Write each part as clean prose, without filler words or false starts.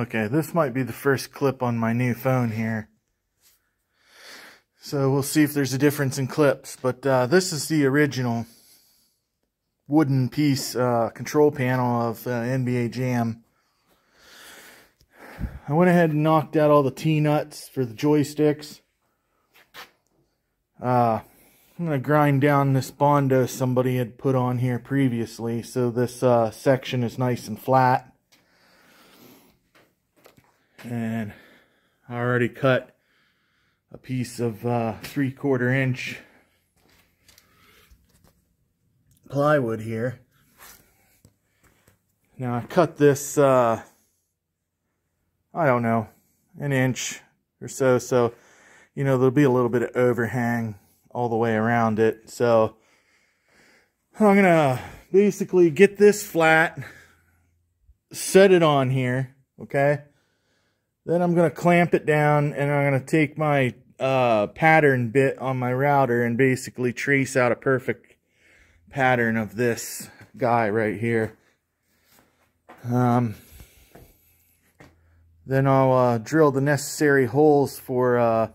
Okay, this might be the first clip on my new phone here. So we'll see if there's a difference in clips. But this is the original wooden piece control panel of NBA Jam. I went ahead and knocked out all the T-nuts for the joysticks. I'm going to grind down this Bondo somebody had put on here previously, so this section is nice and flat. And I already cut a piece of 3/4 inch plywood here. Now I cut this, I don't know, an inch or so, so you know there'll be a little bit of overhang all the way around it. So I'm gonna basically get this flat, set it on here, okay? Then I'm gonna clamp it down, and I'm gonna take my pattern bit on my router and basically trace out a perfect pattern of this guy right here. Then I'll drill the necessary holes for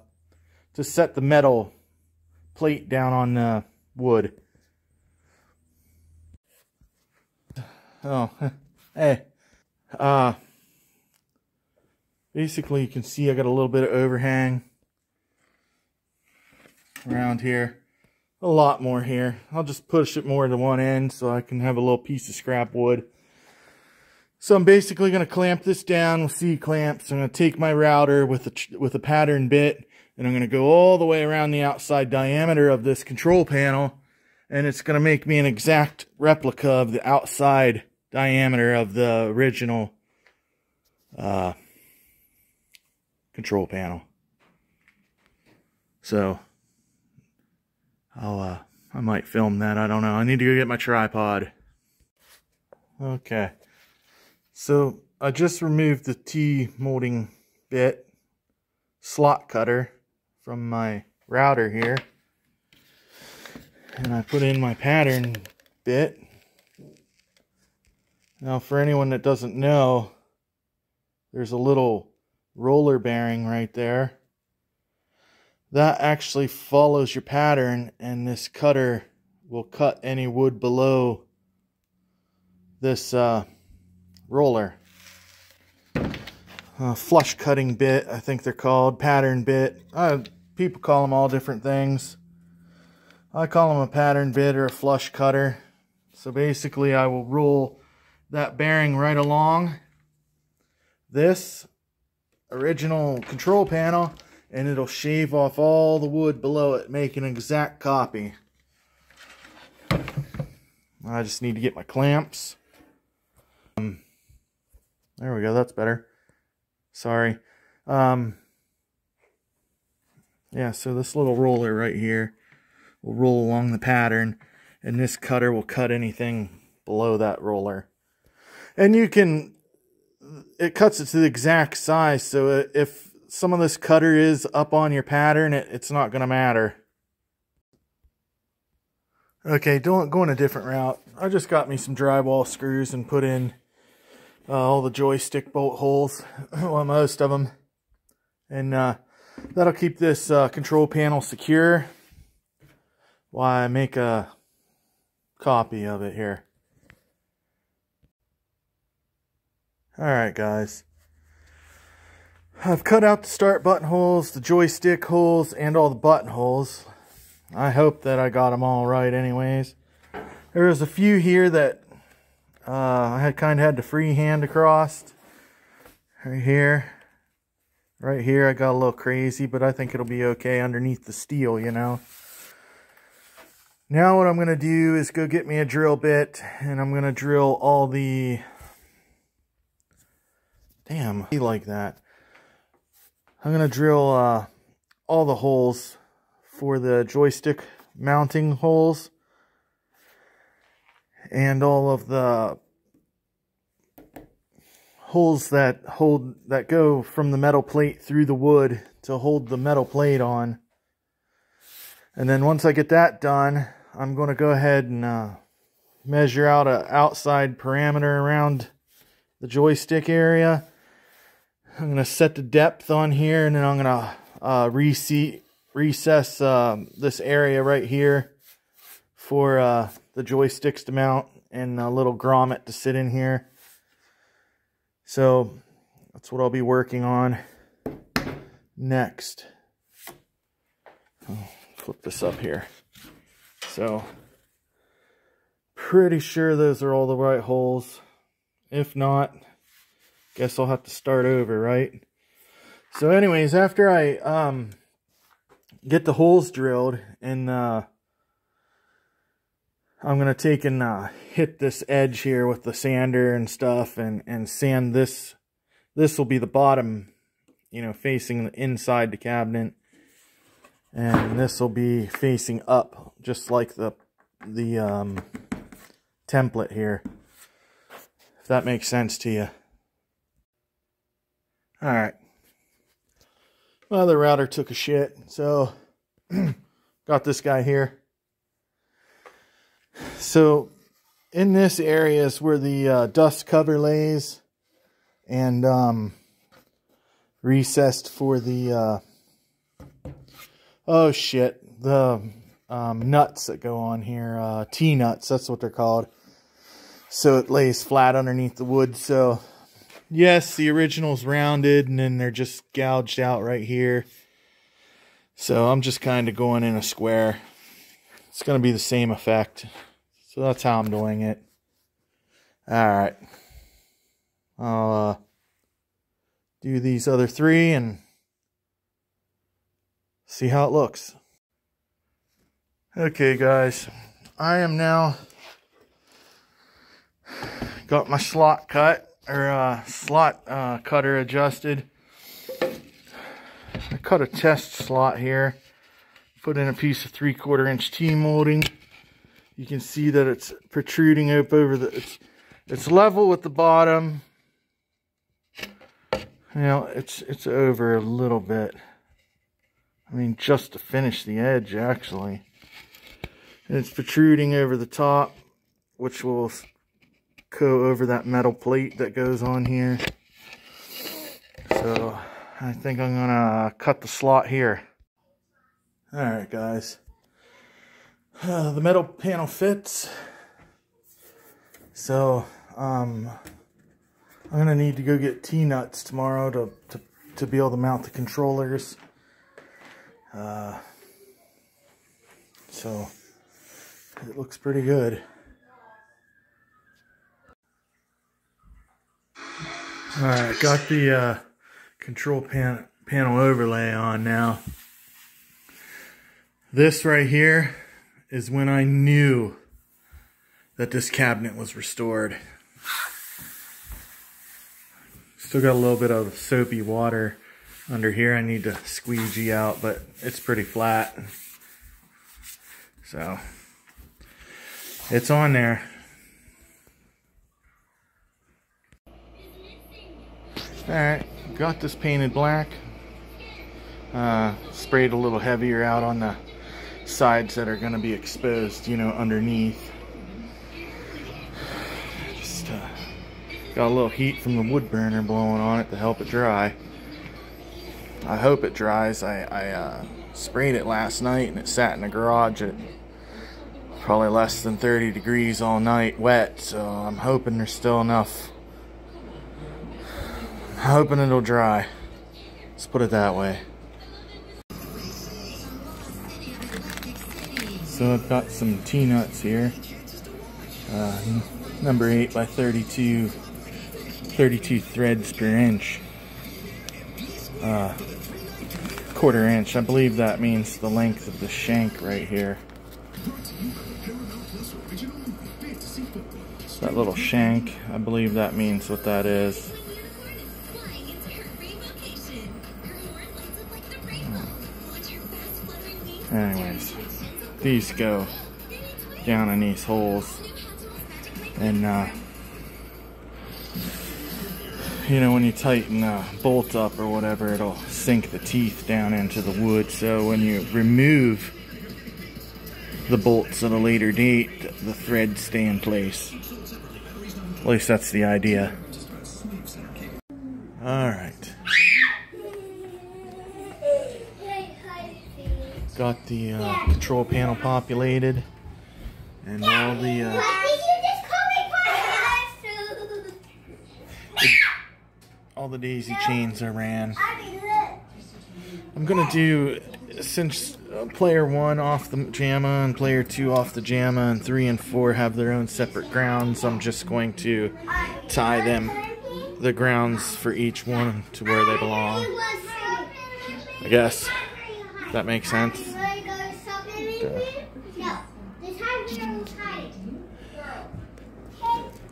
to set the metal plate down on the wood. Oh, hey. Basically, you can see I got a little bit of overhang around here. A lot more here. I'll just push it more to one end so I can have a little piece of scrap wood. So I'm basically going to clamp this down with C-clamps. I'm going to take my router with a pattern bit, and I'm going to go all the way around the outside diameter of this control panel, and it's going to make me an exact replica of the outside diameter of the original control panel. So I might film that. I don't know. I need to go get my tripod. Okay. So I just removed the T-molding bit slot cutter from my router here, and I put in my pattern bit. Now for anyone that doesn't know, there's a little roller bearing right there. That actually follows your pattern, and this cutter will cut any wood below this roller. Flush cutting bit, I think they're called, pattern bit. People call them all different things. I call them a pattern bit or a flush cutter. So basically I will roll that bearing right along this original control panel, and it'll shave off all the wood below it, make an exact copy. I just need to get my clamps. There we go, that's better. Sorry. Yeah, so this little roller right here will roll along the pattern, and this cutter will cut anything below that roller. And you can, it cuts it to the exact size, so if some of this cutter is up on your pattern, it's not going to matter. Okay, going a different route. I just got me some drywall screws and put in all the joystick bolt holes, well, most of them. And that'll keep this control panel secure while I make a copy of it here. Alright guys, I've cut out the start button holes, the joystick holes, and all the button holes. I hope that I got them all right anyways. There was a few here that I had kind of had to freehand across. Right here I got a little crazy, but I think it'll be okay underneath the steel, you know. Now what I'm going to do is go get me a drill bit, and I'm going to drill all the... Damn, I like that. I'm going to drill all the holes for the joystick mounting holes, and all of the holes that go from the metal plate through the wood to hold the metal plate on. And then once I get that done, I'm going to go ahead and measure out an outside parameter around the joystick area. I'm going to set the depth on here, and then I'm going to recess this area right here for the joysticks to mount and a little grommet to sit in here. So that's what I'll be working on next. I'll flip this up here. So pretty sure those are all the right holes. If not, guess I'll have to start over, right? So anyways, after I get the holes drilled, and I'm going to take and hit this edge here with the sander and stuff, and sand this. This will be the bottom, you know, facing inside the cabinet. And this will be facing up, just like the template here. If that makes sense to you. Alright. Well, the router took a shit, so got this guy here. So in this area is where the dust cover lays, and recessed for the oh shit, the nuts that go on here, T-nuts, that's what they're called. So it lays flat underneath the wood. So yes, the original's rounded, and then they're just gouged out right here. So I'm just kind of going in a square. It's going to be the same effect. So that's how I'm doing it. Alright. I'll do these other three and see how it looks. Okay guys, I am now got my slot cut, or slot cutter adjusted. I cut a test slot here, put in a piece of 3/4 inch T-molding. You can see that it's protruding up over the, it's level with the bottom. You know, it's over a little bit. I mean, just to finish the edge, actually. And it's protruding over the top, which will go over that metal plate that goes on here. So I think I'm gonna cut the slot here. Alright guys, the metal panel fits, so I'm gonna need to go get T-nuts tomorrow to be able to mount the controllers. So it looks pretty good. Alright, got the control panel overlay on now. This right here is when I knew that this cabinet was restored. Still got a little bit of soapy water under here. I need to squeegee out, but it's pretty flat. So it's on there. Alright, got this painted black. Sprayed a little heavier out on the sides that are going to be exposed, you know, underneath. Just got a little heat from the wood burner blowing on it to help it dry. I hope it dries. I sprayed it last night and it sat in the garage at probably less than 30 degrees all night wet, so I'm hoping there's still enough. I'm hoping it'll dry. Let's put it that way. So I've got some T-nuts here. Number 8 by 32 threads per inch. 1/4 inch. I believe that means the length of the shank right here. That little shank, I believe that means what that is. Anyways, these go down in these holes, and you know, when you tighten a bolt up or whatever, it'll sink the teeth down into the wood. So when you remove the bolts at a later date, the threads stay in place. At least that's the idea. Alright. got the control panel populated, and all the daisy chains are ran. I'm gonna do, since player 1 off the JAMA and player 2 off the JAMA and 3 and 4 have their own separate grounds, I'm just going to tie the grounds for each one to where they belong. I guess, if that makes sense.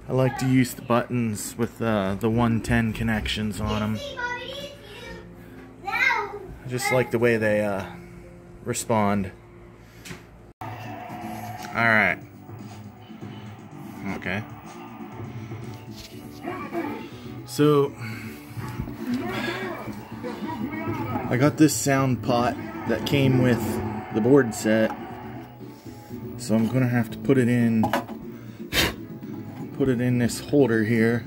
I like to use the buttons with the 110 connections on them. I just like the way they respond. Alright. Okay. So, I got this sound pot that came with the board set. So I'm gonna have to put it in this holder here.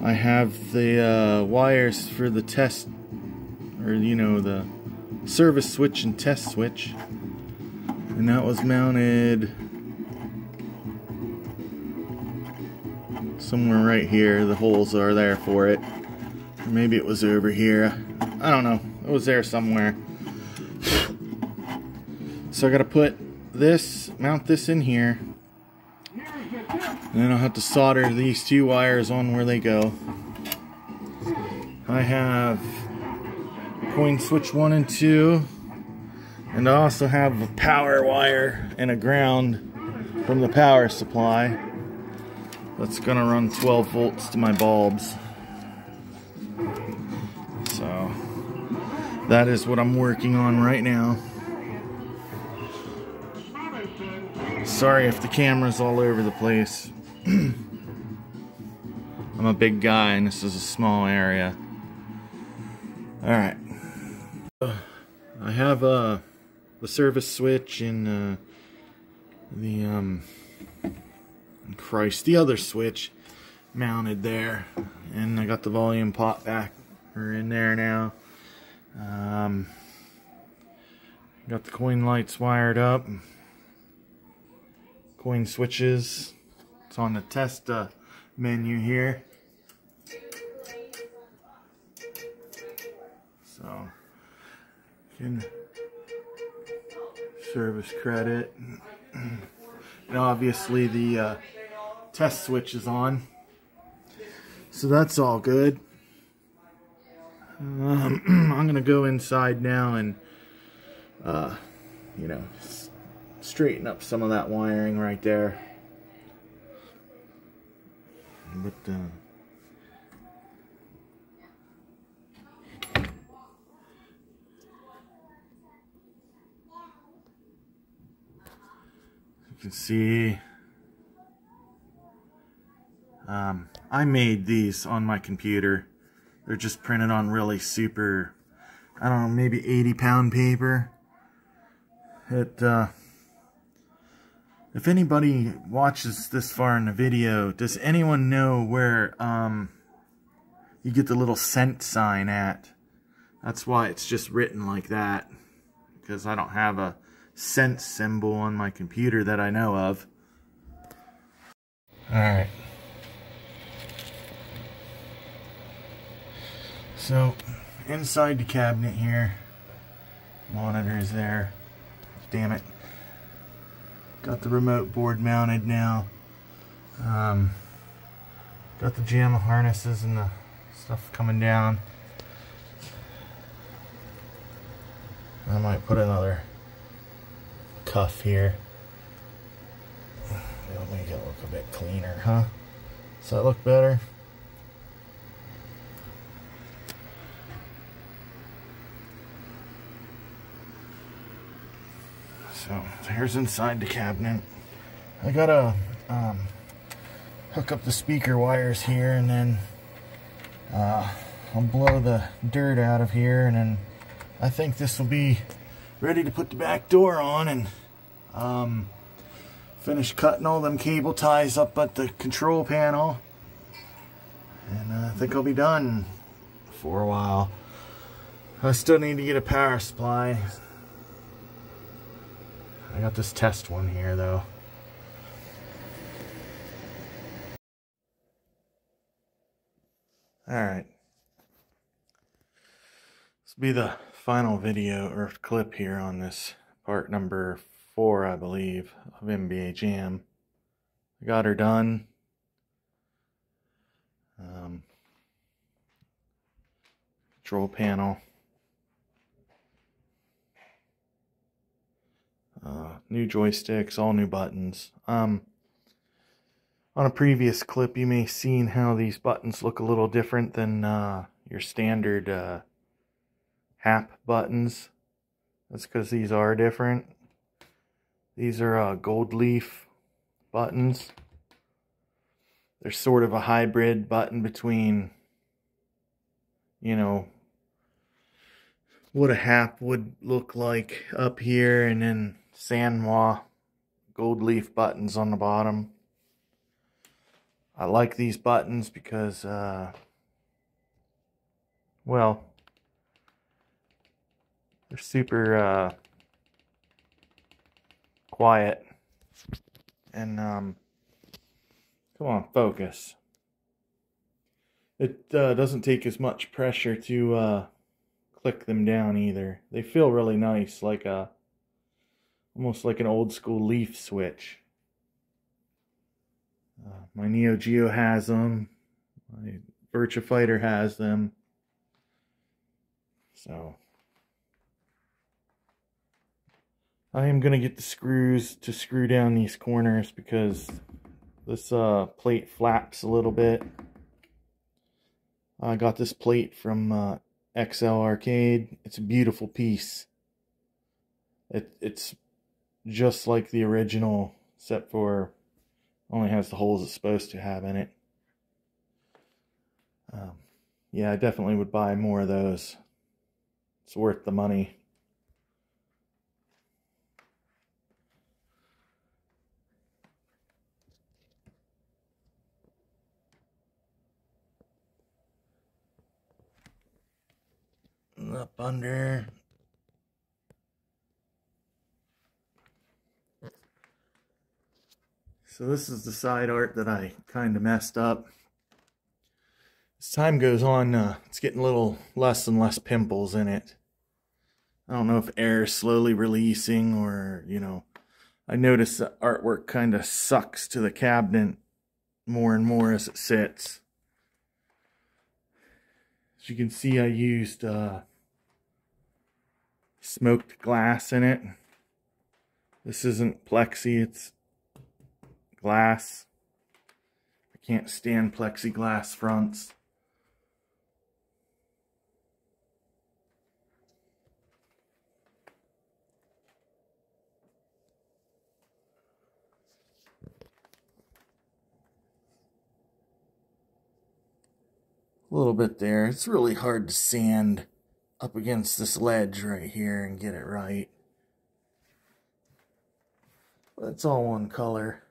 I have the wires for the test, or the service switch and test switch, and that was mounted somewhere right here. The holes are there for it, or maybe it was over here, I don't know, it was there somewhere. So I gotta mount this in here, and then I'll have to solder these 2 wires on where they go. I have coin switch 1 and 2, and I also have a power wire and a ground from the power supply that's gonna run 12 volts to my bulbs. So that is what I'm working on right now. Sorry if the camera's all over the place. I'm a big guy and this is a small area. Alright. I have the service switch and the other switch mounted there, and I got the volume pot back in there now. Got the coin lights wired up, coin switches. It's on the test menu here. So can service credit, and obviously the test switch is on, so that's all good. I'm gonna go inside now and straighten up some of that wiring right there. But you can see I made these on my computer. They're just printed on really super, I don't know, maybe 80-pound paper. If anybody watches this far in the video, does anyone know where you get the little cent sign at? That's why it's just written like that, because I don't have a cent symbol on my computer that I know of. Alright. So, inside the cabinet here, monitor is there. Damn it. Got the remote board mounted now. Got the JAMA harnesses and the stuff coming down. I might put another cuff here. It'll make it look a bit cleaner, huh? Does that look better? So here's inside the cabinet. I gotta hook up the speaker wires here, and then I'll blow the dirt out of here, and then I think this will be ready to put the back door on, and finish cutting all them cable ties up at the control panel, and I think I'll be done for a while. I still need to get a power supply. got this test one here though. Alright. This will be the final video or clip here on this part number 4, I believe, of NBA Jam. I got her done. Control panel. New joysticks, all new buttons. On a previous clip, you may have seen how these buttons look a little different than your standard HAP buttons. That's because these are different. These are gold leaf buttons. They're sort of a hybrid button between, you know, what a HAP would look like up here, and then Sanwa gold leaf buttons on the bottom. I like these buttons because, well, they're super quiet. And, come on, focus. It doesn't take as much pressure to click them down either. They feel really nice, like almost like an old school leaf switch. My Neo Geo has them. My Virtua Fighter has them. So I am going to get the screws to screw down these corners because this plate flaps a little bit. I got this plate from XL Arcade. It's a beautiful piece. It's just like the original, except for only has the holes it's supposed to have in it. Yeah, I definitely would buy more of those. It's worth the money. Up under. So this is the side art that I kind of messed up. As time goes on, it's getting a little less and less pimples in it. I don't know if air is slowly releasing or, you know, I notice the artwork kind of sucks to the cabinet more and more as it sits. As you can see, I used smoked glass in it. This isn't plexi, it's glass. I can't stand plexiglass fronts. A little bit there. It's really hard to sand up against this ledge right here and get it right. But it's all one color.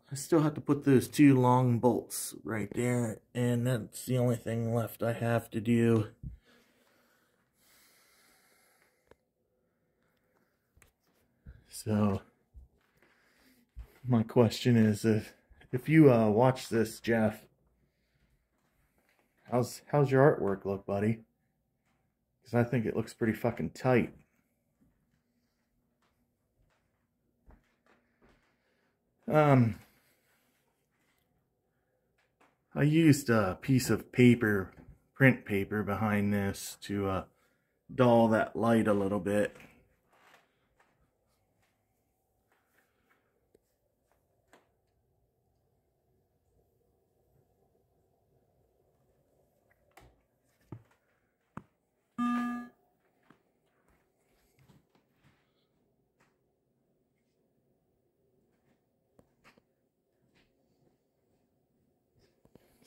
I still have to put those 2 long bolts right there, and that's the only thing left I have to do. So, my question is, if you watch this, Jeff, how's your artwork look, buddy? Because I think it looks pretty fucking tight. I used a piece of paper, print paper behind this to dull that light a little bit.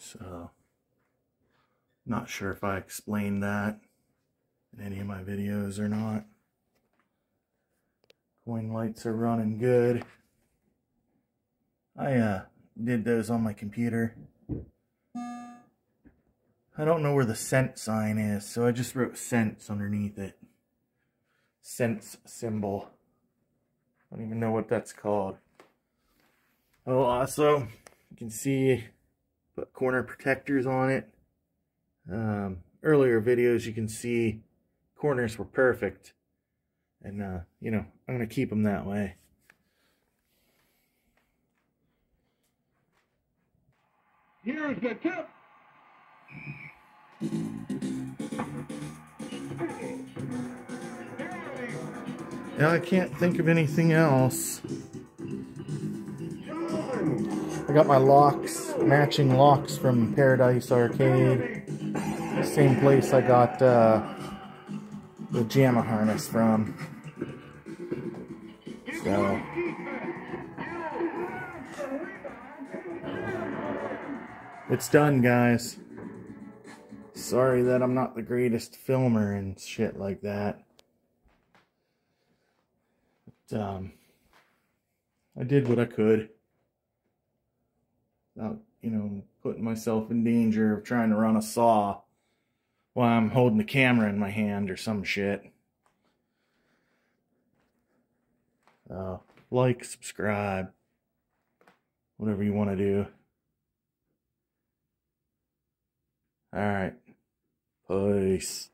So, not sure if I explained that in any of my videos or not. Coin lights are running good. I did those on my computer. I don't know where the cent sign is, so I just wrote cents underneath it. Cents symbol. I don't even know what that's called. Oh, also, you can see, put corner protectors on it. Earlier videos, you can see corners were perfect. And, you know, I'm going to keep them that way. Here's the tip. Yeah, I can't think of anything else. I got my locks, matching locks from Paradise Arcade. Same place I got the JAMA harness from. So, it's done, guys. Sorry that I'm not the greatest filmer and shit like that. But, I did what I could. Without, you know, putting myself in danger of trying to run a saw while I'm holding the camera in my hand or some shit. Like, subscribe, whatever you want to do. Alright. Peace.